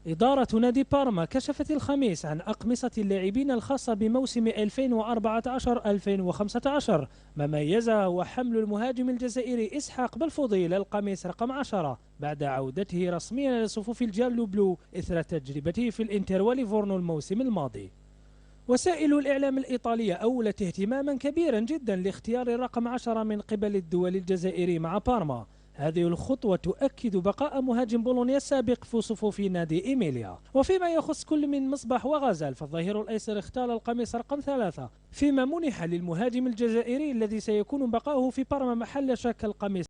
إدارة نادي بارما كشفت الخميس عن أقمصة اللاعبين الخاصة بموسم 2014-2015. ما ميزها هو حمل المهاجم الجزائري إسحاق بلفضيل القميص رقم 10 بعد عودته رسميا لصفوف الجالو بلو إثر تجربته في الإنتر وليفورنو الموسم الماضي. وسائل الإعلام الإيطالية أولت اهتماما كبيرا جدا لاختيار الرقم 10 من قبل الدول الجزائري مع بارما. هذه الخطوة تؤكد بقاء مهاجم بولونيا السابق في صفوف نادي إيميليا. وفيما يخص كل من مصباح وغزال، فالظهير الأيسر اختار القميص رقم 3 فيما منح للمهاجم الجزائري الذي سيكون بقاؤه في بارما محل شك القميص